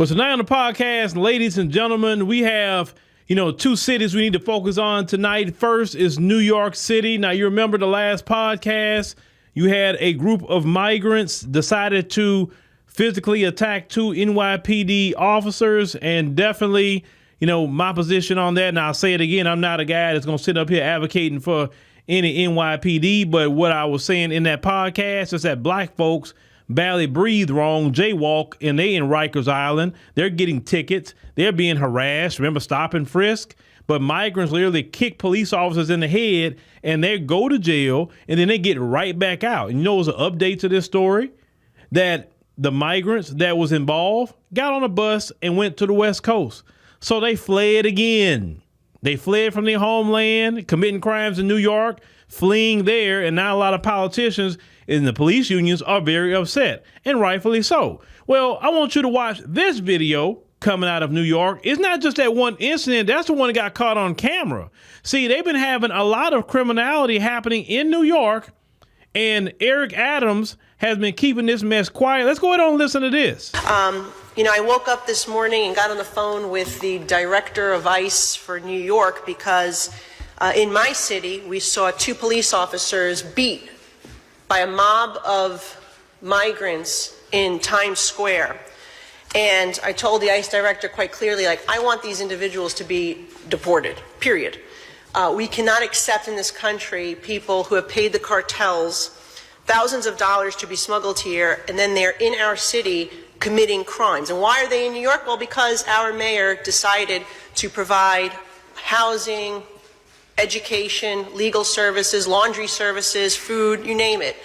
Well, tonight on the podcast, ladies and gentlemen, we have, two cities we need to focus on tonight. First is New York City. Now, you remember the last podcast, you had a group of migrants decided to physically attack two NYPD officers, and definitely, my position on that, and I'll say it again, I'm not a guy that's going to sit up here advocating for any NYPD, but what I was saying in that podcast is that black folks barely breathe wrong, jaywalk, and they in Rikers Island. They're getting tickets. They're being harassed. Remember, stop and frisk? But migrants literally kick police officers in the head, and they go to jail, and then they get right back out. And it was an update to this story that the migrants that was involved got on a bus and went to the West Coast. So they fled again. They fled from their homeland, committing crimes in New York, fleeing there, and now a lot of politicians in the police unions are very upset, and rightfully so. Well, I want you to watch this video coming out of New York. It's not just that one incident. That's the one that got caught on camera. See, they've been having a lot of criminality happening in New York, and Eric Adams has been keeping this mess quiet. Let's go ahead and listen to this. I woke up this morning and got on the phone with the director of ICE for New York because in my city, we saw two police officers beat by a mob of migrants in Times Square. And I told the ICE director quite clearly, I want these individuals to be deported, period. We cannot accept in this country people who have paid the cartels thousands of dollars to be smuggled here, and then they're in our city committing crimes. And why are they in New York? Well, because our mayor decided to provide housing, education, legal services, laundry services, food, you name it.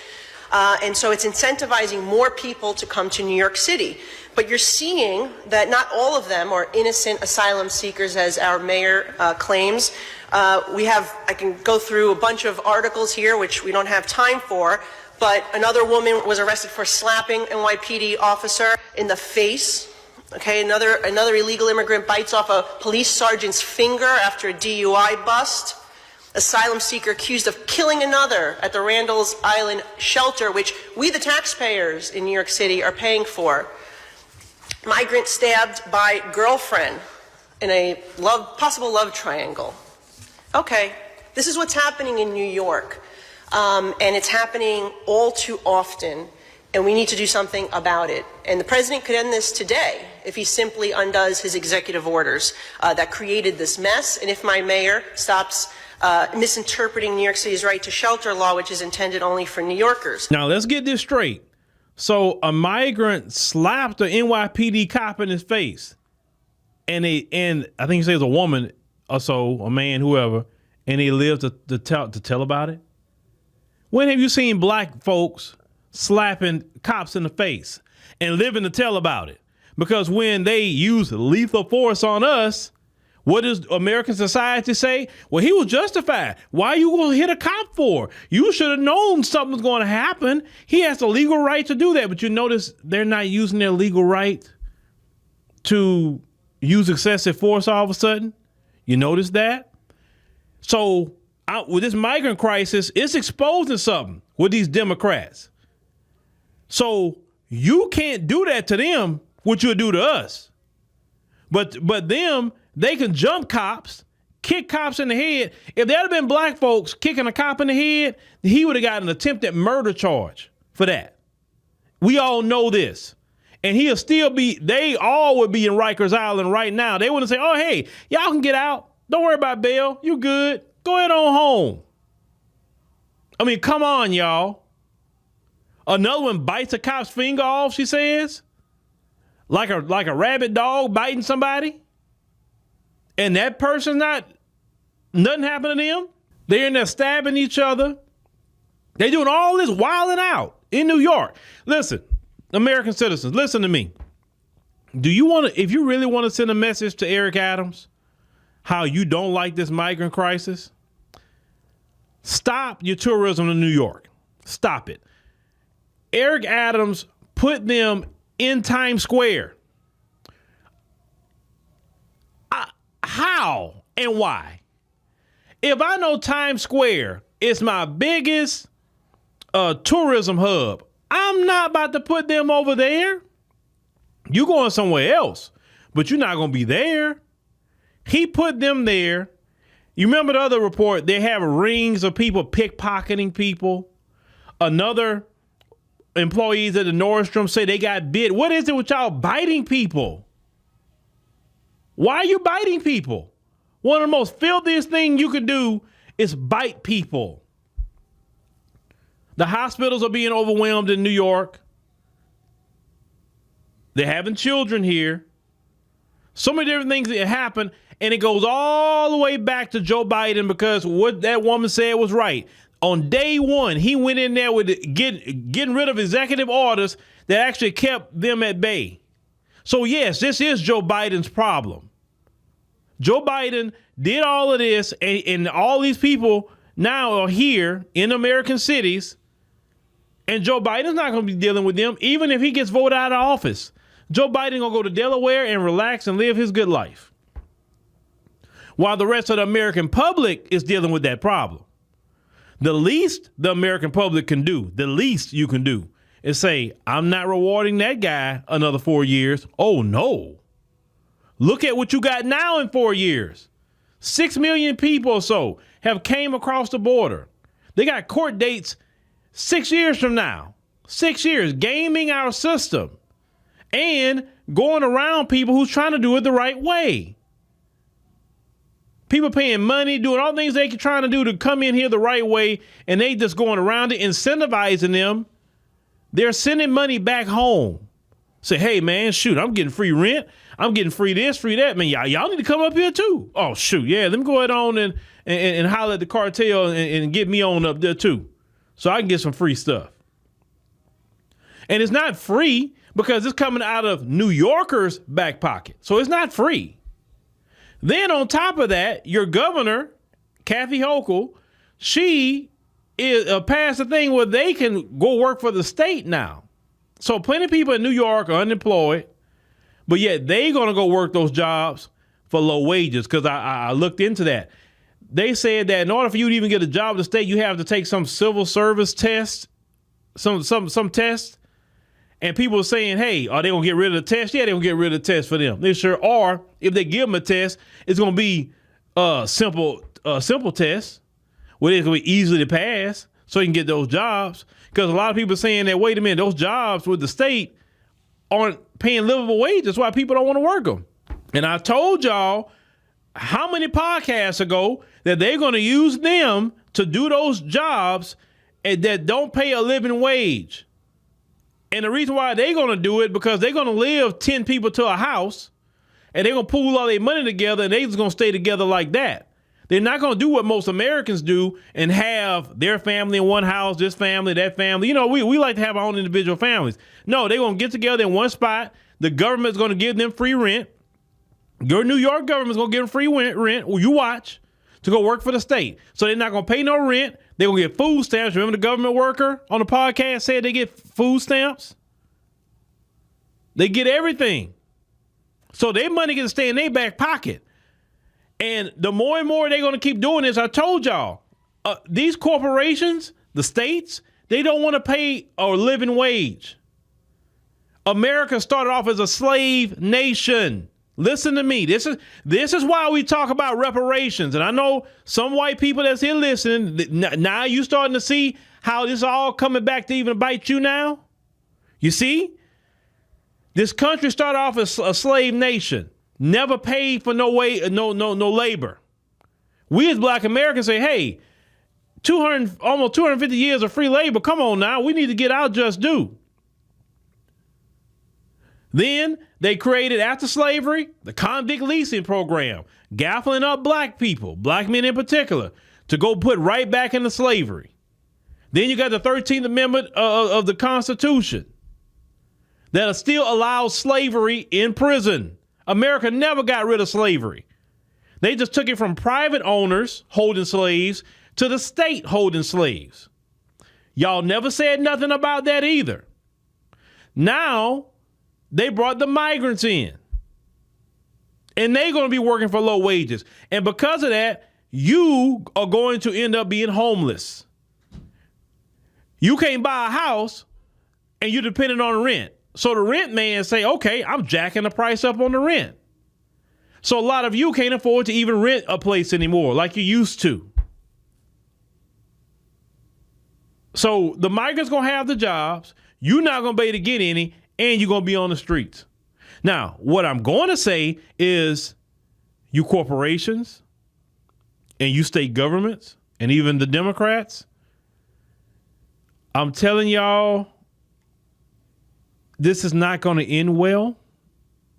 And so it's incentivizing more people to come to New York City. But you're seeing that not all of them are innocent asylum seekers, as our mayor claims. I can go through a bunch of articles here, which we don't have time for, but another woman was arrested for slapping NYPD officer in the face. Okay, another illegal immigrant bites off a police sergeant's finger after a DUI bust. Asylum seeker accused of killing another at the Randall's Island shelter, which we, the taxpayers in New York City, are paying for. Migrant stabbed by girlfriend in a possible love triangle. Okay, this is what's happening in New York, and it's happening all too often, and we need to do something about it. And the president could end this today if he simply undoes his executive orders that created this mess, and if my mayor stops misinterpreting New York City's right to shelter law, which is intended only for New Yorkers. Now, let's get this straight. So a migrant slapped an NYPD cop in his face, and I think he says a woman or so, a man, whoever, and he lived to tell about it. When have you seen black folks slapping cops in the face and living to tell about it? Because when they use lethal force on us, what does American society say? Well, he was justified. Why are you going to hit a cop for? You should have known something was going to happen. He has the legal right to do that. But you notice they're not using their legal right to use excessive force all of a sudden. You notice that? So with this migrant crisis, it's exposing something with these Democrats. So you can't do that to them, what you'll do to us. But them, they can jump cops, kick cops in the head. If there had been black folks kicking a cop in the head, he would have got an attempted murder charge for that. We all know this. And they all would be in Rikers Island right now. They wouldn't say, oh, hey, y'all can get out. Don't worry about bail. You good. Go ahead on home. I mean, come on, y'all. Another one bites a cop's finger off, she says. Like a rabid dog biting somebody. And that person nothing happened to them. They're in there stabbing each other. They're doing all this wilding out in New York. Listen, American citizens, listen to me. If you really want to send a message to Eric Adams, how you don't like this migrant crisis, stop your tourism in New York. Stop it. Eric Adams put them in Times Square. How and why? If I know Times Square is my biggest tourism hub, I'm not about to put them over there. You going somewhere else, but you're not going to be there. He put them there. You remember the other report? They have rings of people pickpocketing people. Another employees at the Nordstrom say they got bit. What is it with y'all biting people? Why are you biting people? One of the most filthiest things you could do is bite people. The hospitals are being overwhelmed in New York. They're having children here. So many different things that happen, and it goes all the way back to Joe Biden because what that woman said was right. On day one, he went in there with getting rid of executive orders that actually kept them at bay. So yes, this is Joe Biden's problem. Joe Biden did all of this, and all these people now are here in American cities, and Joe Biden's not going to be dealing with them, even if he gets voted out of office. Joe Biden going to go to Delaware and relax and live his good life, while the rest of the American public is dealing with that problem. The least the American public can do, the least you can do, is say, I'm not rewarding that guy another 4 years. Oh, no. Look at what you got now in 4 years. 6 million people or so have came across the border. They got court dates 6 years from now. 6 years, gaming our system and going around people who's trying to do it the right way. People paying money, doing all the things they trying to do to come in here the right way, and they just going around it, incentivizing them. They're sending money back home. Say, hey, man, shoot, I'm getting free rent. I'm getting free this, free that. Man, y'all need to come up here, too. Oh, shoot, yeah, let me go ahead on and holler at the cartel and get me on up there, too, so I can get some free stuff. And it's not free because it's coming out of New Yorkers' back pocket. So it's not free. Then on top of that, your governor, Kathy Hochul, she is passed a thing where they can go work for the state now. So plenty of people in New York are unemployed, but yet they going to go work those jobs for low wages because I looked into that. They said that in order for you to even get a job in the state, you have to take some civil service test, some test. And people are saying, hey, are they going to get rid of the test? Yeah, they're going to get rid of the test for them. They sure are. If they give them a test, it's going to be a simple test where it's going to be easy to pass so you can get those jobs. Because a lot of people are saying that, wait a minute, those jobs with the state aren't paying livable wages. That's why people don't want to work them. And I told y'all how many podcasts ago that they're going to use them to do those jobs that don't pay a living wage. And the reason why they're going to do it, because they're going to live 10 people to a house, and they're going to pool all their money together, and they're just going to stay together like that. They're not going to do what most Americans do and have their family in one house, this family, that family. You know, we like to have our own individual families. No, they're going to get together in one spot. The government's going to give them free rent. Your New York government's going to give them free rent. Well, you watch, to go work for the state. So they're not going to pay no rent. They're going to get food stamps. Remember the government worker on the podcast said they get food stamps? They get everything. So their money can stay in their back pocket. And the more and more they're going to keep doing this, I told y'all, these corporations, the states, they don't want to pay a living wage. America started off as a slave nation. Listen to me. This is why we talk about reparations. And I know some white people that's here listening, now you starting to see how this all coming back to even bite you now. You see? This country started off as a slave nation, never paid for no labor. We as Black Americans say, hey, almost 250 years of free labor. Come on now. We need to get our just due. Then they created, after slavery, the convict leasing program, gaffling up black people, black men in particular, to go put right back into slavery. Then you got the 13th Amendment of the Constitution that still allows slavery in prison. America never got rid of slavery. They just took it from private owners holding slaves to the state holding slaves. Y'all never said nothing about that either. Now, they brought the migrants in, and they're going to be working for low wages. And because of that, you are going to end up being homeless. You can't buy a house, and you're dependent on rent. So the rent man say, okay, I'm jacking the price up on the rent. So a lot of you can't afford to even rent a place anymore like you used to. So the migrants going to have the jobs. You're not going to be able to get any, and you're going to be on the streets. Now, what I'm going to say is you corporations and you state governments and even the Democrats, I'm telling y'all, this is not going to end well.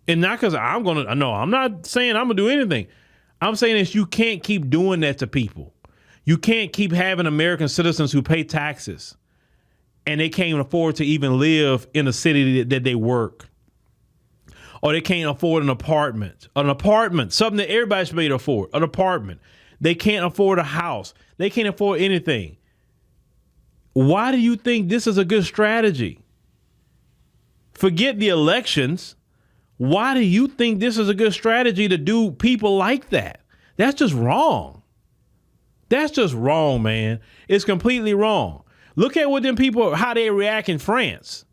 And not because I'm not saying I'm going to do anything. I'm saying is you can't keep doing that to people. You can't keep having American citizens who pay taxes and they can't afford to even live in the city that they work. Or they can't afford an apartment, something that everybody should be able to afford, an apartment. They can't afford a house. They can't afford anything. Why do you think this is a good strategy? Forget the elections. Why do you think this is a good strategy to do people like that? That's just wrong. That's just wrong, man. It's completely wrong. Look at what them people, how they react in France.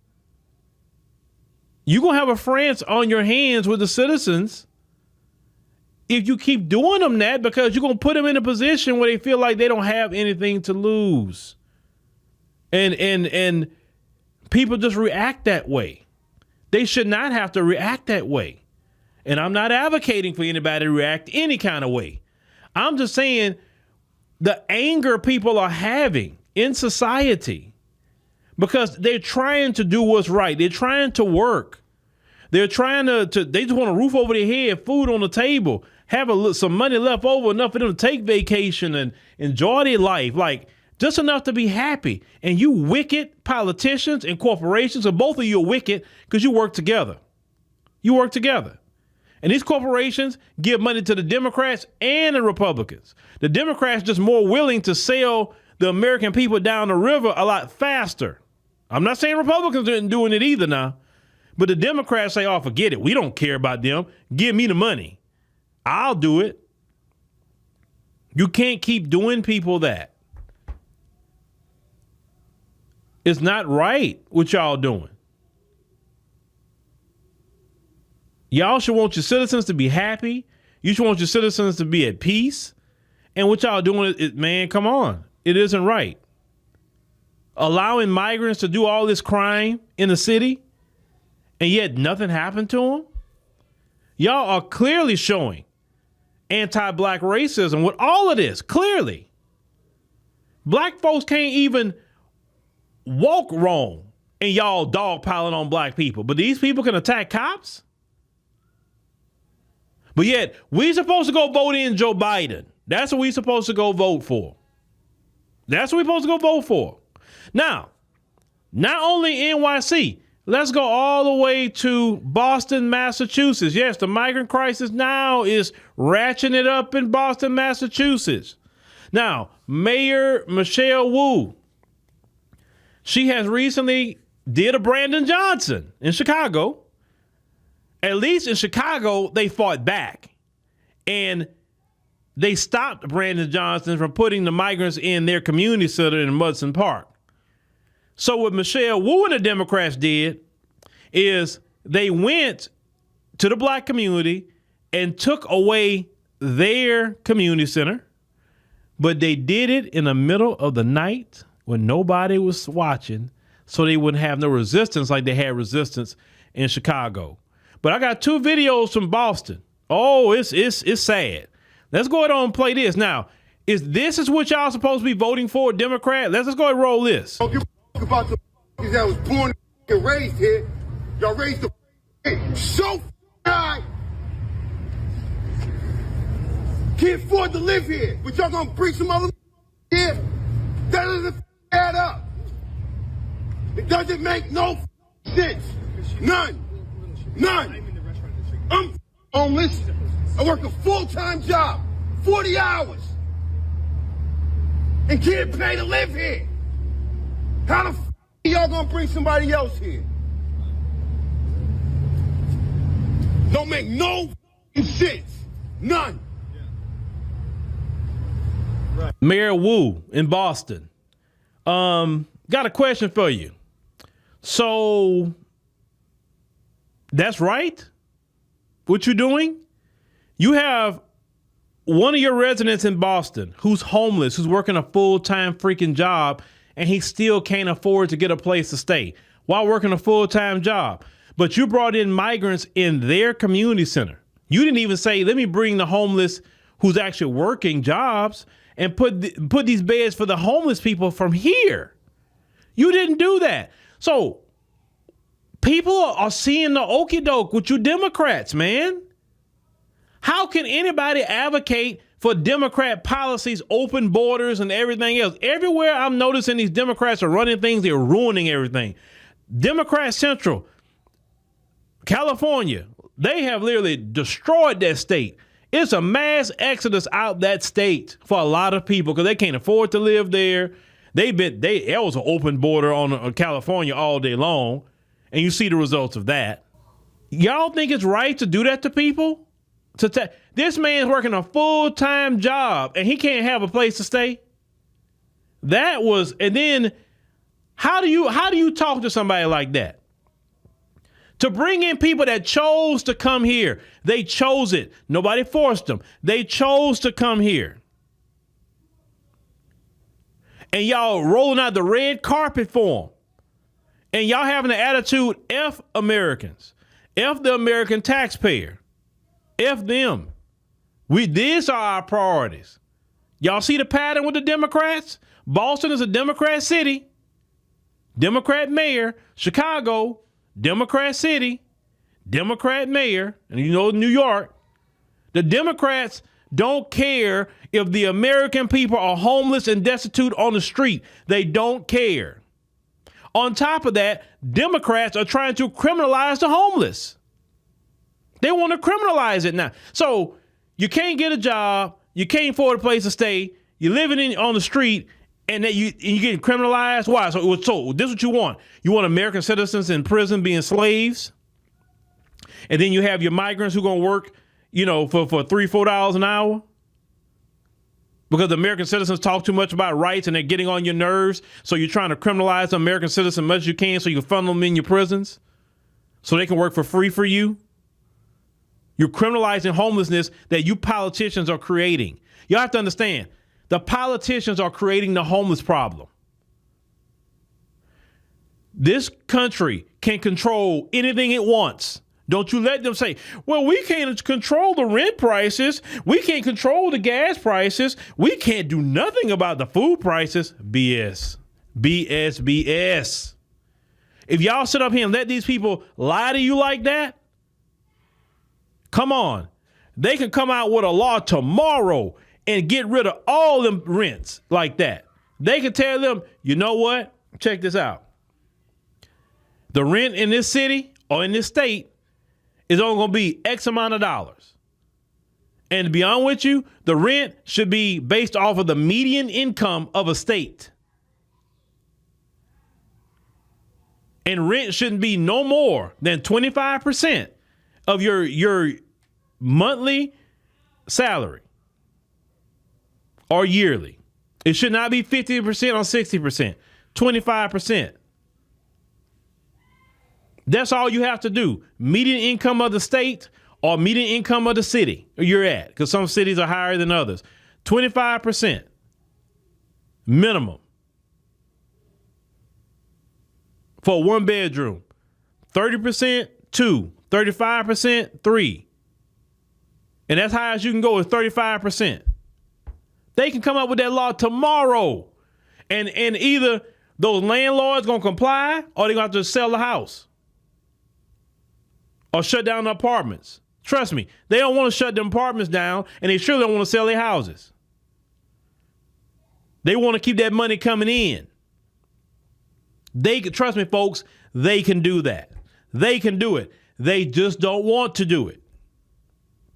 You're going to have a France on your hands with the citizens if you keep doing them that, because you're going to put them in a position where they feel like they don't have anything to lose. And people just react that way. They should not have to react that way. And I'm not advocating for anybody to react any kind of way. I'm just saying the anger people are having in society because they're trying to do what's right. They're trying to work. They're trying to they just want a roof over their head, food on the table, have some money left over, enough for them to take vacation and enjoy their life, like just enough to be happy. And you wicked politicians and corporations, and both of you are wicked because you work together. You work together. And these corporations give money to the Democrats and the Republicans. The Democrats just more willing to sell the American people down the river a lot faster. I'm not saying Republicans aren't doing it either now, but the Democrats say, oh, forget it. We don't care about them. Give me the money. I'll do it. You can't keep doing people that. It's not right what y'all doing. Y'all should want your citizens to be happy. You should want your citizens to be at peace. And what y'all doing is, man, come on. It isn't right. Allowing migrants to do all this crime in the city, and yet nothing happened to them. Y'all are clearly showing anti-black racism with all of this, clearly. Black folks can't even walk wrong, and y'all dogpiling on black people. But these people can attack cops? But yet, we supposed to go vote in Joe Biden. That's what we supposed to go vote for. That's what we supposed to go vote for. Now, not only NYC, let's go all the way to Boston, Massachusetts. Yes, the migrant crisis now is ratcheting it up in Boston, Massachusetts. Now, Mayor Michelle Wu, she has recently did a Brandon Johnson in Chicago. At least in Chicago, they fought back. And they stopped Brandon Johnson from putting the migrants in their community center in Mudson Park. So what Michelle Wu and the Democrats did is they went to the black community and took away their community center, but they did it in the middle of the night when nobody was watching, so they wouldn't have no resistance like they had resistance in Chicago. But I got two videos from Boston. Oh, it's sad. Let's go ahead and play this. Now, is what y'all supposed to be voting for, Democrat? Let's just go ahead and roll this. Don't give a about the that was born and raised here. Y'all raised the so high. Can't afford to live here, but y'all gonna bring some other here. That doesn't add up. It doesn't make no sense. None. I'm homeless. I work a full-time job, 40 hours, and can't pay to live here. How the f y'all gonna bring somebody else here? Don't make no sense. None. Mayor Wu in Boston. Got a question for you. So That's right. What you're doing? You have one of your residents in Boston who's homeless, who's working a full-time freaking job, and he still can't afford to get a place to stay while working a full-time job. But you brought in migrants in their community center. You didn't even say, let me bring the homeless who's actually working jobs and put these beds for the homeless people from here. You didn't do that. So people are seeing the okie doke with you Democrats, man. How can anybody advocate for Democrat policies, open borders and everything else? Everywhere I'm noticing these Democrats are running things, they're ruining everything. Democrat Central, California, they have literally destroyed that state. It's a mass exodus out that state for a lot of people because they can't afford to live there. It was an open border on California all day long, and you see the results of that. Y'all think it's right to do that to people? This man's working a full-time job and he can't have a place to stay. And then how do you talk to somebody like that? To bring in people that chose to come here. They chose it. Nobody forced them. They chose to come here. And y'all rolling out the red carpet for them. And y'all having the attitude, F Americans. F the American taxpayer. F them. These are our priorities. Y'all see the pattern with the Democrats? Boston is a Democrat city. Democrat mayor. Chicago, Democrat city. Democrat mayor. And you know New York. The Democrats don't care if the American people are homeless and destitute on the street. They don't care. On top of that, Democrats are trying to criminalize the homeless. They want to criminalize it now. So you can't get a job. You can't afford a place to stay. You're living on the street and you're getting criminalized. Why? So this is what you want. You want American citizens in prison being slaves. And then you have your migrants who are going to work, for $3, $4 an hour. Because the American citizens talk too much about rights and they're getting on your nerves. So you're trying to criminalize the American citizens as much as you can so you can funnel them in your prisons so they can work for free for you. You're criminalizing homelessness that you politicians are creating. You have to understand, the politicians are creating the homeless problem. This country can control anything it wants. Don't you let them say, well, we can't control the rent prices. We can't control the gas prices. We can't do nothing about the food prices. BS. BS, BS. If y'all sit up here and let these people lie to you like that, come on. They can come out with a law tomorrow and get rid of all them rents like that. They can tell them, you know what? Check this out. The rent in this city or in this state is only going to be X amount of dollars. And to be honest with you, the rent should be based off of the median income of a state. And rent shouldn't be no more than 25% of your monthly salary or yearly. It should not be 50% or 60%, 25%. That's all you have to do. Median income of the state or median income of the city you're at, because some cities are higher than others. 25% minimum for a one bedroom. 30%, 2. 35%, 3. And that's high as you can go is 35%. They can come up with that law tomorrow. And either those landlords going to comply or they're going to have to sell the house or shut down the apartments. Trust me, they don't want to shut them apartments down and they surely don't want to sell their houses. They want to keep that money coming in. Trust me, folks, they can do that. They can do it. They just don't want to do it.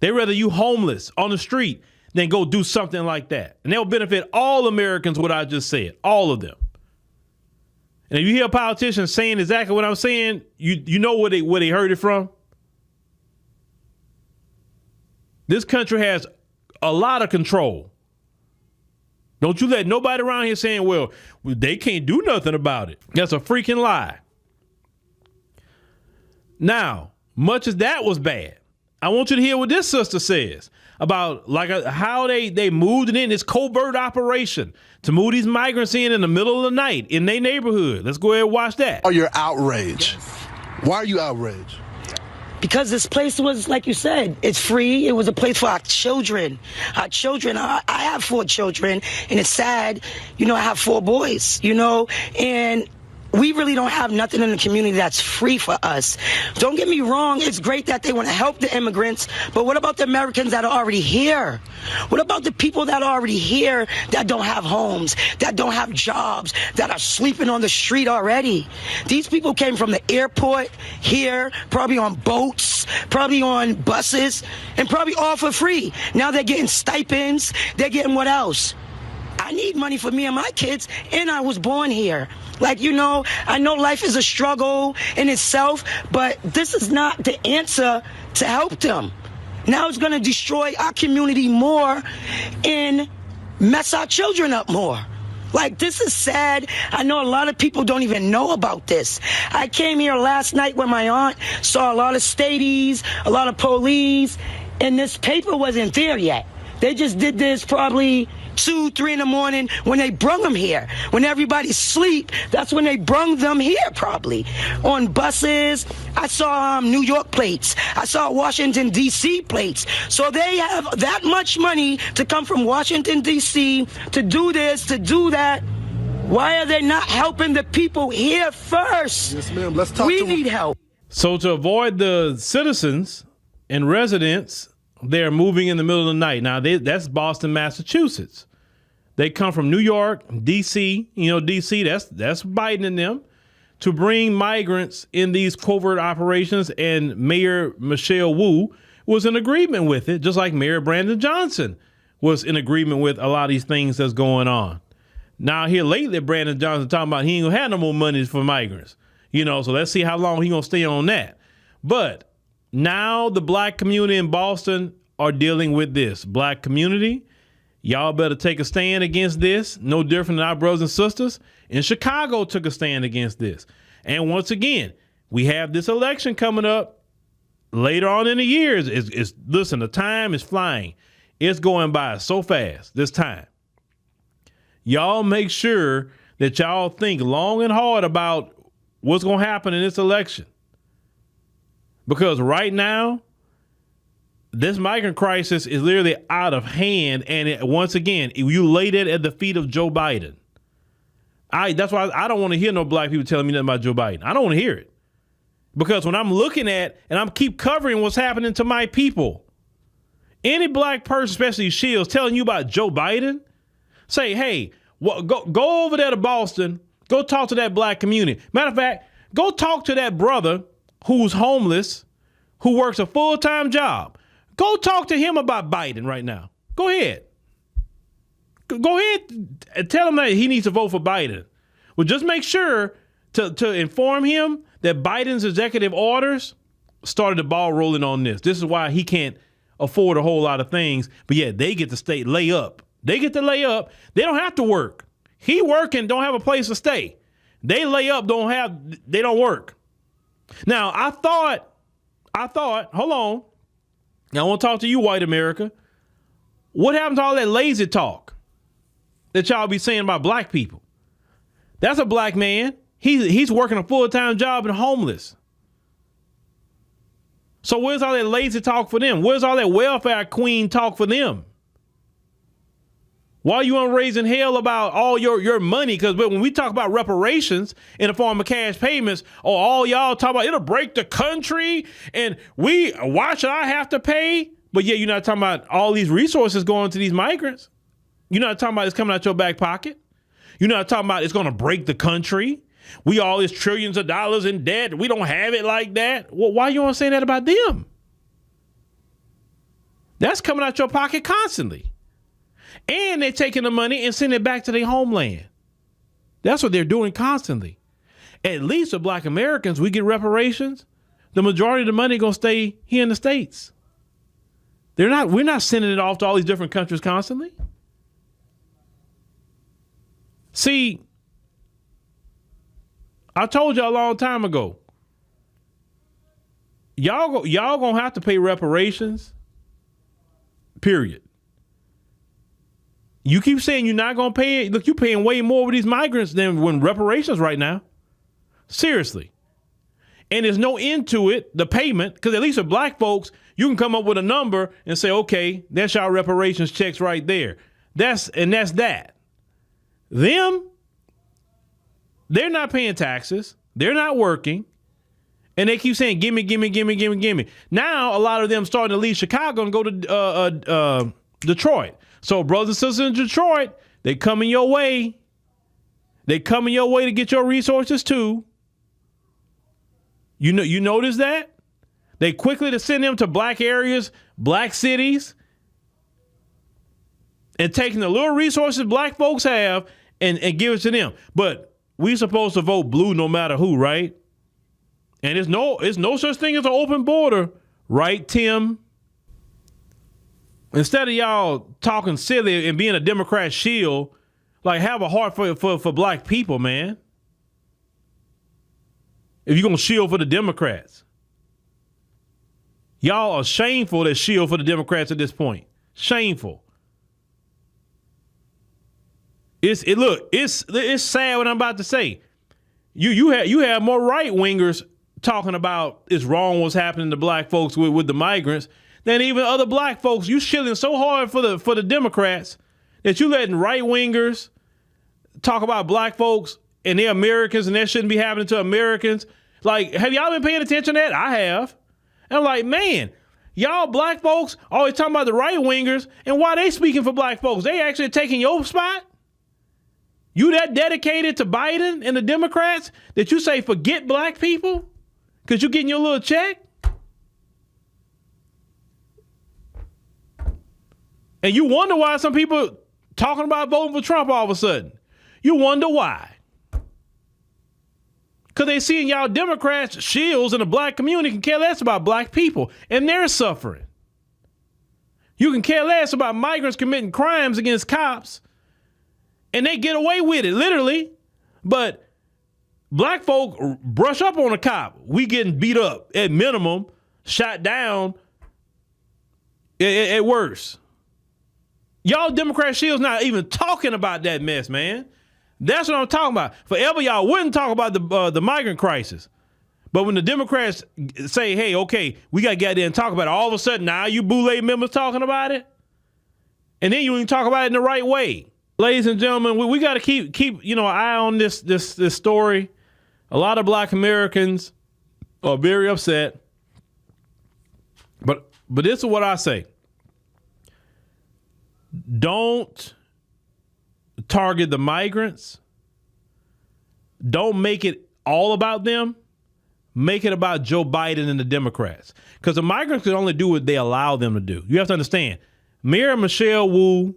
They'd rather you homeless on the street than go do something like that. And they'll benefit all Americans, what I just said, all of them. And if you hear politicians saying exactly what I'm saying, you know where they heard it from. This country has a lot of control. Don't you let nobody around here saying, well, they can't do nothing about it. That's a freaking lie. Now, much as that was bad, I want you to hear what this sister says about how they moved it in this covert operation to move these migrants in the middle of the night in their neighborhood. Let's go ahead and watch that. Oh, you're outraged. Why are you outraged? Because this place was, like you said, it's free. It was a place for our children. Our children, I have 4 children, and it's sad. I have 4 boys, and we really don't have nothing in the community that's free for us. Don't get me wrong, it's great that they want to help the immigrants, but what about the Americans that are already here? What about the people that are already here that don't have homes, that don't have jobs, that are sleeping on the street already? These people came from the airport here, probably on boats, probably on buses, and probably all for free. Now they're getting stipends, they're getting what else? I need money for me and my kids, and I was born here. I know life is a struggle in itself, but this is not the answer to help them. Now it's going to destroy our community more and mess our children up more. This is sad. I know a lot of people don't even know about this. I came here last night with my aunt, saw a lot of stadies, a lot of police, and this paper wasn't there yet. They just did this probably 2, 3 in the morning when they brung them here. When everybody's asleep, that's when they brung them here probably. On buses, I saw New York plates. I saw Washington, D.C. plates. So they have that much money to come from Washington, D.C. to do this, to do that. Why are they not helping the people here first? Yes, ma'am. Let's talk We need help. So to avoid the citizens and residents, they're moving in the middle of the night. Now, that's Boston, Massachusetts. They come from New York, D.C., D.C., that's Biden and them, to bring migrants in these covert operations, and Mayor Michelle Wu was in agreement with it, just like Mayor Brandon Johnson was in agreement with a lot of these things that's going on. Now, here lately, Brandon Johnson talking about he ain't gonna have no more money for migrants, so let's see how long he gonna stay on that. But now the black community in Boston are dealing with this. Black community, y'all better take a stand against this. No different than our brothers and sisters in Chicago took a stand against this. And once again, we have this election coming up later on in the year. Listen, the time is flying. It's going by so fast this time. Y'all make sure that y'all think long and hard about what's going to happen in this election. Because right now, this migrant crisis is literally out of hand. And once again, you laid it at the feet of Joe Biden. That's why I don't want to hear no black people telling me nothing about Joe Biden. I don't want to hear it. Because when I'm looking at and I'm keep covering what's happening to my people, any black person, especially Shields, telling you about Joe Biden, say, hey, go over there to Boston. Go talk to that black community. Matter of fact, go talk to that brother who's homeless, who works a full-time job. Go talk to him about Biden right now. Go ahead. Go ahead and tell him that he needs to vote for Biden. Well, just make sure to inform him that Biden's executive orders started the ball rolling on this. This is why he can't afford a whole lot of things. But yeah, they get to lay up. They get to lay up. They don't have to work. He working, don't have a place to stay. They lay up, they don't work. Now, I thought, hold on. Now, I want to talk to you, white America. What happened to all that lazy talk that y'all be saying about black people? That's a black man. He's working a full-time job and homeless. So where's all that lazy talk for them? Where's all that welfare queen talk for them? Why are you on raising hell about all your money? Because when we talk about reparations in the form of cash payments, all y'all talk about it'll break the country and why should I have to pay? But yeah, you're not talking about all these resources going to these migrants. You're not talking about it's coming out your back pocket. You're not talking about it's going to break the country. We all these trillions of dollars in debt. We don't have it like that. Well, why you want to say that about them? That's coming out your pocket constantly. And they're taking the money and sending it back to their homeland. That's what they're doing constantly. At least with black Americans, we get reparations. The majority of the money going to stay here in the States. We're not sending it off to all these different countries constantly. See, I told you a long time ago, y'all gonna have to pay reparations. Period. You keep saying you're not gonna pay it. Look, you're paying way more with these migrants than when reparations right now. Seriously. And there's no end to it, the payment, because at least with black folks, you can come up with a number and say, okay, that's your reparations checks right there. That's that. Them, they're not paying taxes. They're not working. And they keep saying, gimme, gimme, gimme, gimme, gimme. Now, a lot of them starting to leave Chicago and go to Detroit. So brothers and sisters in Detroit, they coming your way. They coming your way to get your resources too. You notice that? They quickly to send them to black areas, black cities, and taking the little resources black folks have and give it to them. But we supposed to vote blue no matter who, right? And it's no such thing as an open border, right, Tim? Instead of y'all talking silly and being a Democrat shield, like have a heart for black people, man. If you're going to shield for the Democrats. Y'all are shameful that shield for the Democrats at this point. Shameful. It's sad what I'm about to say. You have more right wingers talking about it's wrong what's happening to black folks with the migrants than even other black folks. You shilling so hard for the Democrats that you letting right wingers talk about black folks and they're Americans and that shouldn't be happening to Americans. Like, have y'all been paying attention to that? I have. And I'm like, man, y'all black folks always talking about the right wingers, and why they speaking for black folks? They actually taking your spot? You that dedicated to Biden and the Democrats that you say forget black people because you getting your little check? And you wonder why some people talking about voting for Trump all of a sudden. You wonder why. Because they seeing y'all Democrats, shields in the black community can care less about black people, and they're suffering. You can care less about migrants committing crimes against cops, and they get away with it, literally. But black folk brush up on a cop. We getting beat up at minimum, shot down at worst. Y'all Democrat shields not even talking about that mess, man. That's what I'm talking about. Forever y'all wouldn't talk about the migrant crisis. But when the Democrats say, hey, okay, we got to get there and talk about it, all of a sudden now you Boulay members talking about it? And then you even talk about it in the right way. Ladies and gentlemen, we got to keep an eye on this story. A lot of black Americans are very upset. But this is what I say. Don't target the migrants. Don't make it all about them. Make it about Joe Biden and the Democrats. Because the migrants can only do what they allow them to do. You have to understand. Mayor Michelle Wu,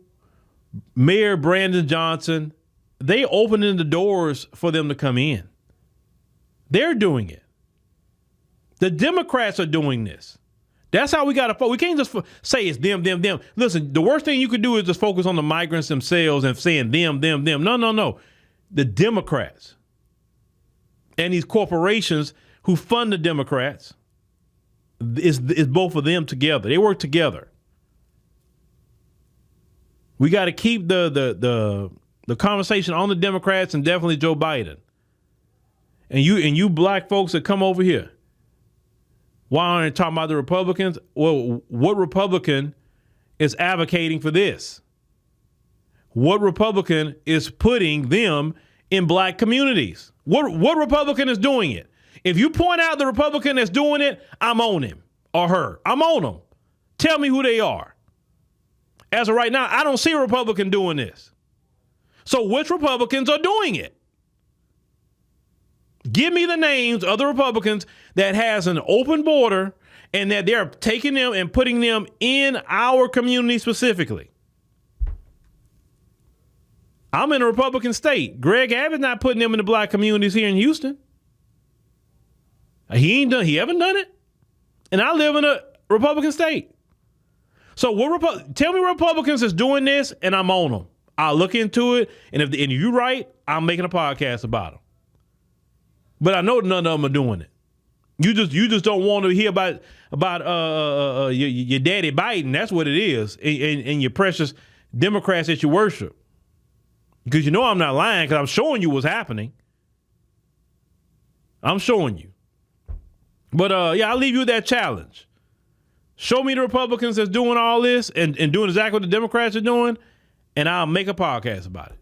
Mayor Brandon Johnson, they opening the doors for them to come in. They're doing it. The Democrats are doing this. That's how we got to. We can't just say it's them. Listen, the worst thing you could do is just focus on the migrants themselves and saying them. No. The Democrats and these corporations who fund the Democrats is both of them together. They work together. We got to keep the conversation on the Democrats and definitely Joe Biden. And you black folks that come over here. Why aren't you talking about the Republicans? Well, what Republican is advocating for this? What Republican is putting them in black communities? What Republican is doing it? If you point out the Republican that's doing it, I'm on him or her. I'm on them. Tell me who they are. As of right now, I don't see a Republican doing this. So which Republicans are doing it? Give me the names of the Republicans that has an open border and that they're taking them and putting them in our community specifically. I'm in a Republican state. Greg Abbott's not putting them in the black communities here in Houston. He haven't done it. And I live in a Republican state. So tell me Republicans is doing this and I'm on them. I'll look into it. And if you're right, I'm making a podcast about them. But I know none of them are doing it. You just don't want to hear about your daddy Biden. That's what it is, and your precious Democrats that you worship. Because you know I'm not lying, because I'm showing you what's happening. I'm showing you. But I'll leave you with that challenge. Show me the Republicans that's doing all this and doing exactly what the Democrats are doing, and I'll make a podcast about it.